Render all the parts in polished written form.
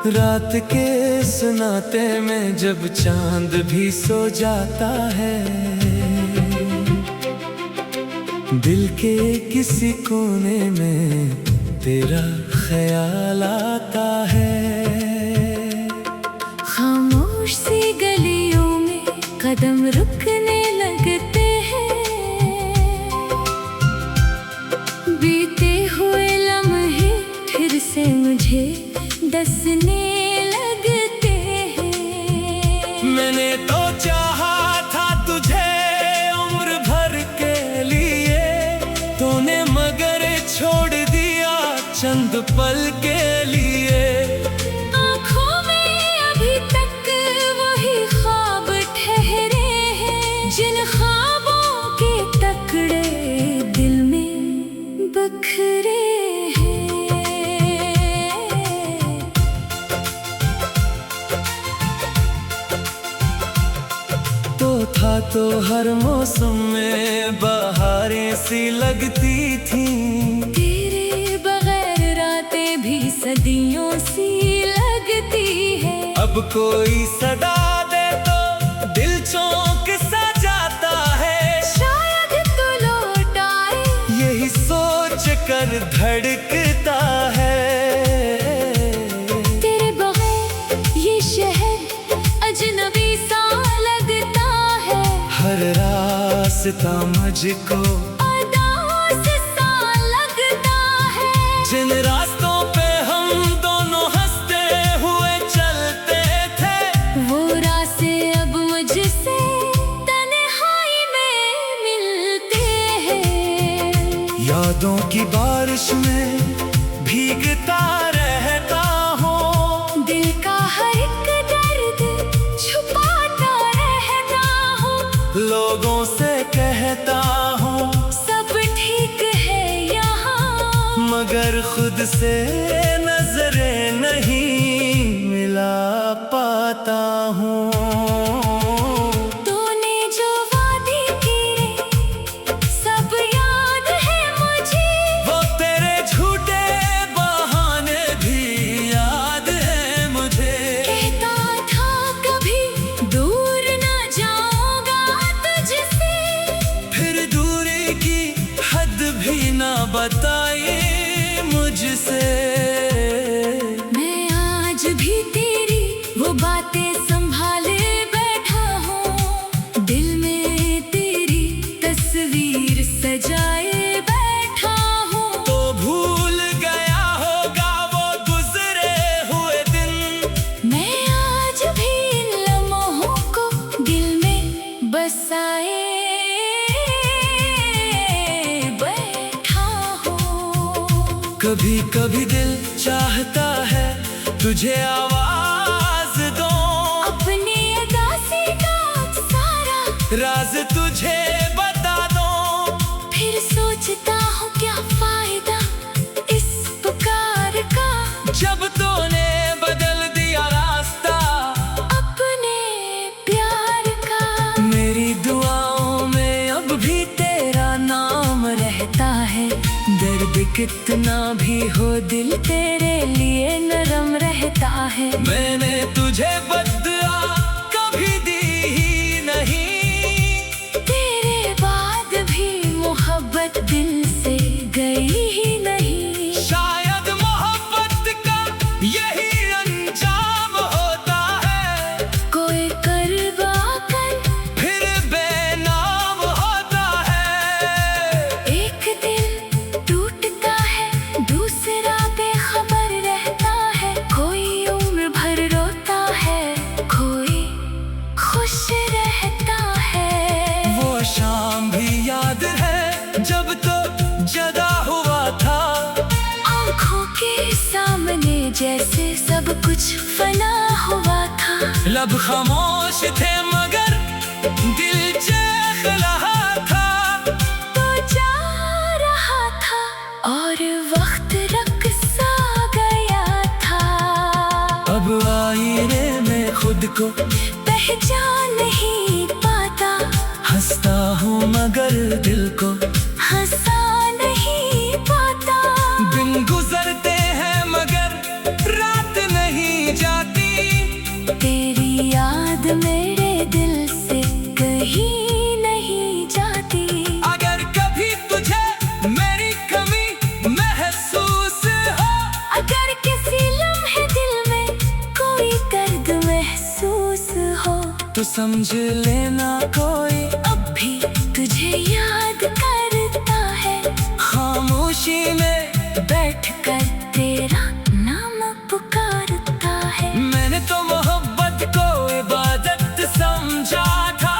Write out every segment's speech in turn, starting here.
रात के सन्नाटे में जब चांद भी सो जाता है, दिल के किसी कोने में तेरा ख्याल आता है। खामोश सी गलियों में कदम रुकने लगते हैं, बीते हुए लम्हे फिर से मुझे डसने लगते हैं। मैंने तो चाहा था तुझे उम्र भर के लिए, तूने मगर छोड़ दिया चंद पल के लिए। आँखों में अभी तक वही ख्वाब ठहरे हैं, जिन ख्वाबों के टुकड़े दिल में बिखरे हैं। था तो हर मौसम में बहारें सी लगती थी, तेरे बगैर रातें भी सदियों सी लगती है। अब कोई सदा दे तो दिल चौंक सा जाता है, शायद तू लौट आए यही सोच कर धड़कता है। तेरे बगैर ये शहर अजनबी सा हर रास्ता मुझको अदास सा लगता है। जिन रास्तों पे हम दोनों हंसते हुए चलते थे, वो रास्ते अब मुझसे तन्हाई में मिलते हैं। यादों की बारिश में भीगता रहता हूँ, दिल का हर एक दर्द छुपाता रहता हूँ। लोगों से कहता हूँ सब ठीक है यहाँ, मगर खुद से नजरें नहीं मिला पाता हूँ। तूने जो वादे किए सब याद है मुझे, वो तेरे झूठे बहाने भी याद है मुझे। कहता था कभी दूर न जाऊंगा तुझसे, फिर दूरी की हद भी ना बताई मुझसे। मैं आज भी तेरी वो बातें संभाले बैठा हूँ, दिल में तेरी तस्वीर सजाए बैठा हूँ। तो भूल गया होगा वो गुजरे हुए दिन, मैं आज भी इन लम्हों को दिल में बसाए बैठा हूँ। कभी कभी दिल चाहता है तुझे आवाज दो, अपनी अदासी का सारा राज तुझे बता दो। फिर सोचता हूँ क्या फायदा इस पुकार का, जब तूने बदल दिया रास्ता अपने प्यार का। मेरी दुआओं में अब भी तेरा नाम रहता है, दर्द कितना भी हो दिल तेरे लिए नरम रहता है। मैंने तुझे बद्दुआ कभी दी ही नहीं, तेरे बाद भी मोहब्बत दिल से गई ही नहीं। शायद मोहब्बत का यही अंजाम होता है, कोई करवा कर फिर बेनाम होता है। एक दिल टूटता है दूसरा बेखबर रहता है, कोई उम्र भर रोता है कोई खुश रहता है। वो शाम भी याद है जब तो जदा हुआ था, आँखों के सामने जैसे सब कुछ फना हुआ था। लब खामोश थे मगर दिल चेख रहा था। तो जा रहा था और वक्त रक़्सा गया था। अब आईने में खुद को पहचान नहीं पाता। हंसता हूँ मगर दिल को हंसा नहीं पाता। दिन गुजरते हैं मगर रात नहीं जाती। तेरी याद मेरे दिल से कहीं नहीं जाती। अगर कभी तुझे मेरी कमी महसूस हो, अगर किसी लम्हे दिल में कोई दर्द महसूस हो, तो समझ लेना कोई अब भी तुझे याद करता है। खामोशी में बैठकर तेरा नाम पुकारता है। मैंने तो मोहब्बत को इबादत समझा था।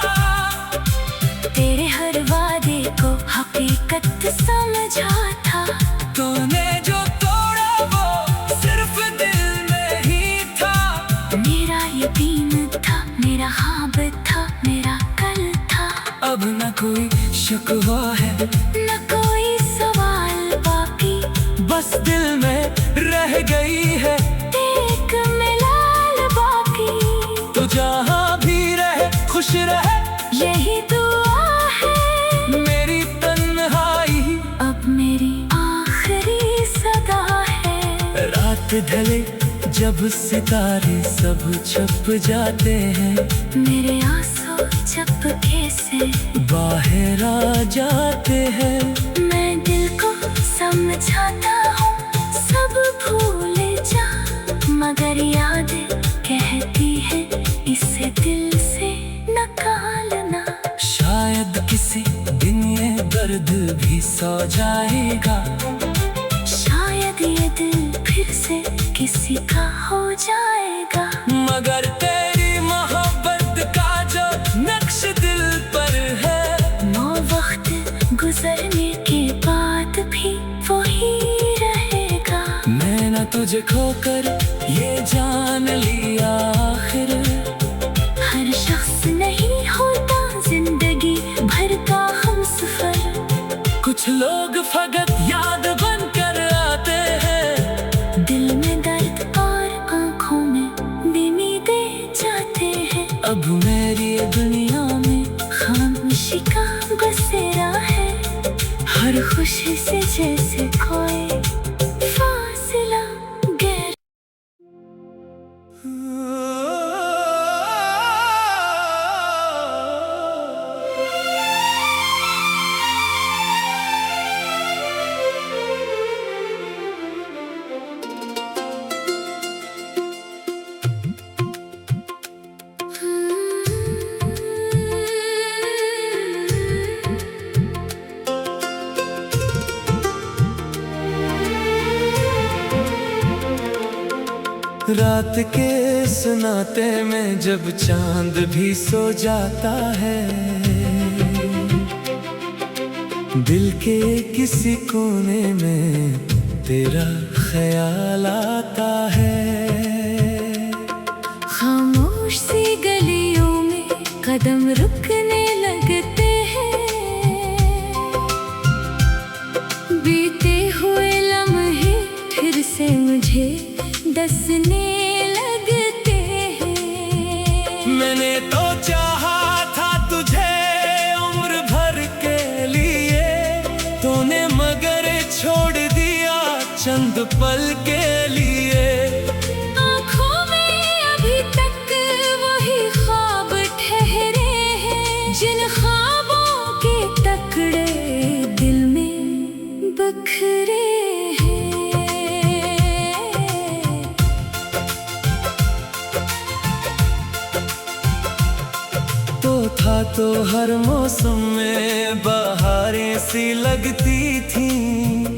तेरे हर वादे को हकीकत समझा था। तूने जो तोड़ा वो सिर्फ दिल में ही था। मेरा यकीन था, मेरा ख्वाब था, मेरा कल था। अब न कोई शिकवा है, न कोई सवाल बाकी। बस दिल में रह गई है एक मिलाल बाकी। तो जहाँ भी रहे खुश रहे, यही दुआ है मेरी तन्हाई अब मेरी आखिरी सदा है। रात ढले जब सितारे सब छुप जाते हैं, मेरे आंसू चपके से बाहर आ जाते हैं। मैं दिल को समझाता हूँ सब भूल जा, मगर याद कहती है इसे दिल से निकालना। शायद किसी दिन ये दर्द भी सो जाएगा। शायद ये दिल फिर से किसी का हो जाएगा। मगर तेरी मोहब्बत का जो नक्श दिल पर है, वो वक्त गुजरने के बाद भी वही रहेगा। मैं न तुझे खोकर ये जान लिया आखिर। हर शख्स नहीं होता जिंदगी भर का हमसफर। कुछ लोग फकत याद बनकर आते हैं, दिल में दर्द और आंखों में बीमी दे जाते हैं। अब मेरी ये दुनिया में खामोशी का बसेरा है। हर खुशी से जैसे कोई फासिला गैर। रात के सुनाते में जब चांद भी सो जाता है, दिल के किसी कोने में तेरा ख्याल आता है। खामोश सी गलियों में कदम रुकने लगते हैं। बीते हुए लम्हे फिर से मुझे डसने लगते हैं। मैंने तो चाहा था तुझे उम्र भर के लिए, तूने मगर छोड़ दिया चंद पल के लिए। आँखों में अभी तक वही ख्वाब ठहरे हैं, जिन ख्वाबों के टुकड़े दिल में बिखरे हैं। था तो हर मौसम में बहारें सी लगती थी।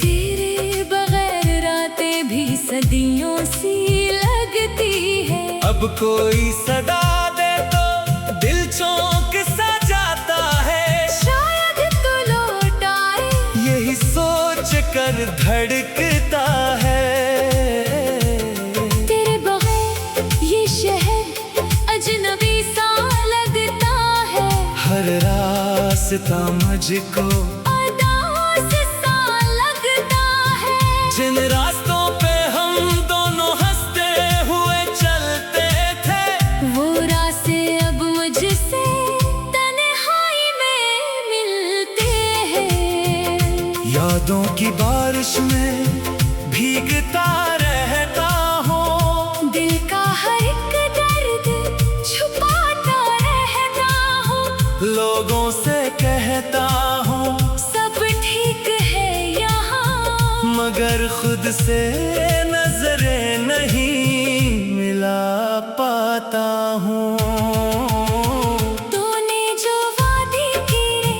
तेरे बगैर रातें भी सदियों सी लगती है। अब कोई सदा दे तो दिल चौंक सा जाता है। शायद तो लौट आए यही सोच कर धड़कता है। तेरे रास्ता मुझको अदाओं से सा लगता है। जिन रास्तों पे हम दोनों हंसते हुए चलते थे, वो रास्ते अब मुझसे तन्हाई में मिलते हैं। यादों की बारिश में भीगता रहता हूँ, दिल का हर एक दर्द छुपाता रहता हूँ। लोगों से कहता हूँ सब ठीक है यहाँ, मगर खुद से नजरें नहीं मिला पाता हूँ। तूने जो वादे किए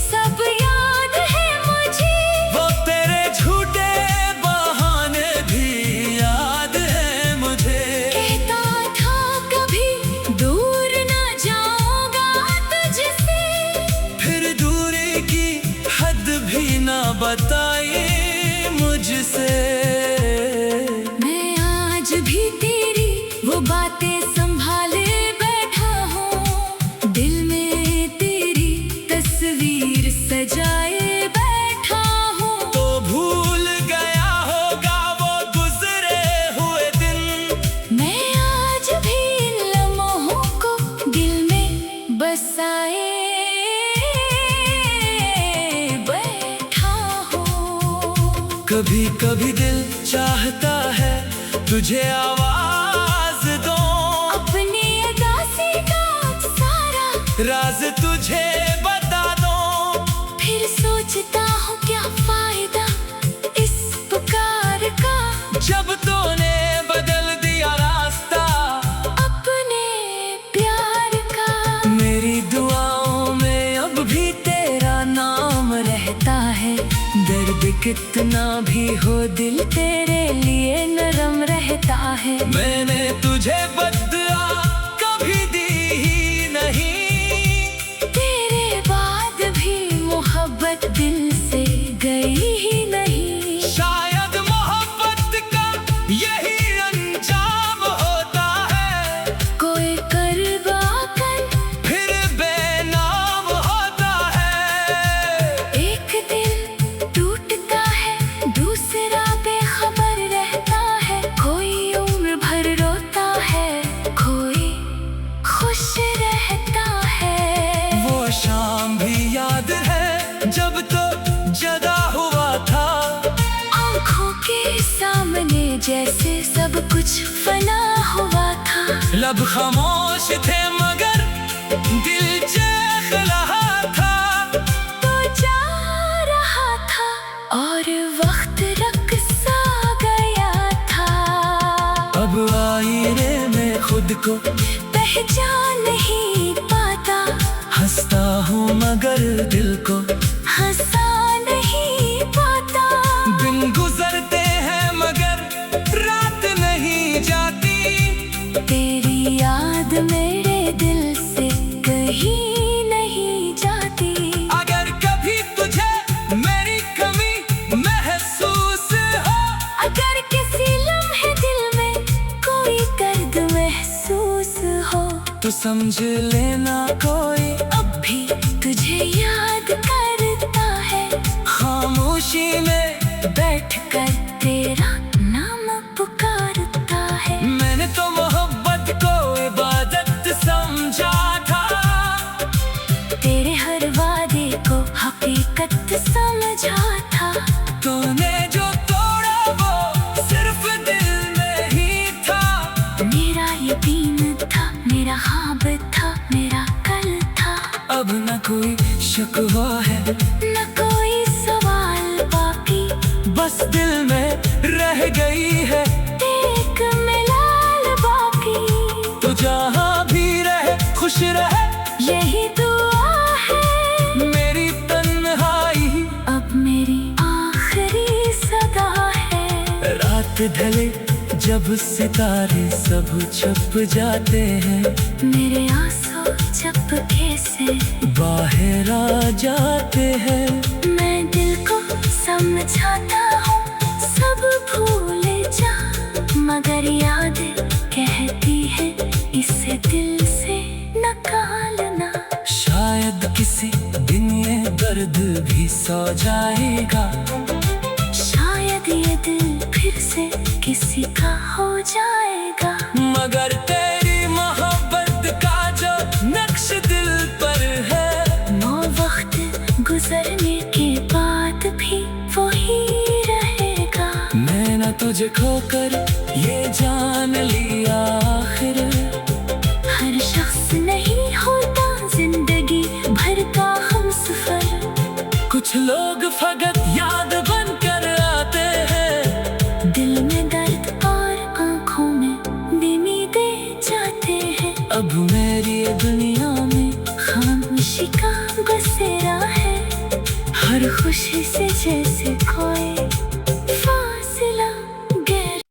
सब याद है मुझे। वो तेरे झूठे बहाने भी याद है मुझे। कहता था कभी दूर न जाऊंगा तुझसे, फिर दूरी की हद भी ना बताई मुझसे। मैं आज भी तेरी वो बातें संभाले बैठा हूँ। दिल में तेरी तस्वीर सजाए बैठा हूँ। तो भूल गया होगा वो गुजरे हुए दिन, मैं आज भी इन लम्हों को दिल में बसाए बैठा हूँ। कभी कभी दिल चाहता है तुझे आवाज दूं, अपनी अदासी का सारा राज तुझे बता दूं। फिर सोचता हूँ क्या फायदा इस पुकार का, जब तूने बदल दिया रास्ता अपने प्यार का। मेरी दुआओं में अब भी तेरा नाम रहता है। दर्द कितना भी हो दिल तेरे लिए नरम रहता है। मैंने तुझे बदला कभी दी ही नहीं, तेरे बाद भी मोहब्बत दिल से गई ही नहीं। शायद मोहब्बत का यही अंजाम होता है, कोई करवा कर फिर बेनाम होता है। एक दिल टूटता है दूसरा बेखबर रहता है। कोई उम्र भर रोता है, कोई खुश रहता है। वो शाम भी याद है जब तो जदा हुआ था, आँखों के सामने जैसे सब कुछ फना हुआ था। लब खामोश थे मगर दिल चेख रहा था। तो जा रहा था और वक्त रक़्सा गया था। अब आईने में खुद को पहचान नहीं पाता, हंसता हूँ मगर दिल को हंसा नहीं पाता। दिन गुजरते हैं मगर रात नहीं जाती, तेरी याद मेरे दिल से कहीं नहीं जाती। अगर कभी तुझे मेरी कमी महसूस हो, अगर किसी लम्हे दिल में कोई दर्द महसूस हो, तो समझ लेना कोई अब भी तुझे याद करता है। खामोशी में बैठकर तेरा नाम पुकारता है। मैंने तो मोहब्बत को इबादत समझा था, तेरे हर वादे को हकीकत समझा था। तूने जो तोड़ा वो सिर्फ दिल में ही था। मेरा यकीन था, मेरा ख्वाब था, मेरा कल था। अब न कोई शिकवा है न कोई सवाल बाकी, बस दिल में रह गई है एक मिलाल बाकी। तो जहाँ भी रहे खुश रहे, यही दुआ है मेरी तन्हाई अब मेरी आखिरी सदा है। रात ढले जब सितारे सब छुप जाते हैं, मेरे आंसू चपके से बाहर आ जाते हैं। मैं दिल को समझाता हूँ सब भूल जा, मगर याद कहती है इसे दिल से निकालना। शायद किसी सो जाएगा। शायद ये दिल फिर से किसी का हो जाएगा। मगर तेरी मोहब्बत का जो नक्श दिल पर है, वो वक्त गुजरने के बाद भी वही रहेगा। मैं न तुझे खोकर ये जान लिया आखिर, हर शख्स नहीं होता जिंदगी भर का हमसफर। कुछ लोग फकत याद बन कर आते हैं, दिल में दर्द और आंखों में बीमी दे जाते हैं। अब मेरी ये दुनिया में खामोशी का बसेरा है, हर खुशी से जैसे कोई फासिला गैर।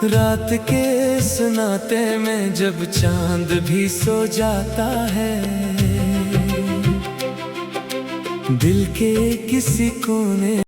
रात के सुनाते में जब चांद भी सो जाता है, दिल के किसी कोने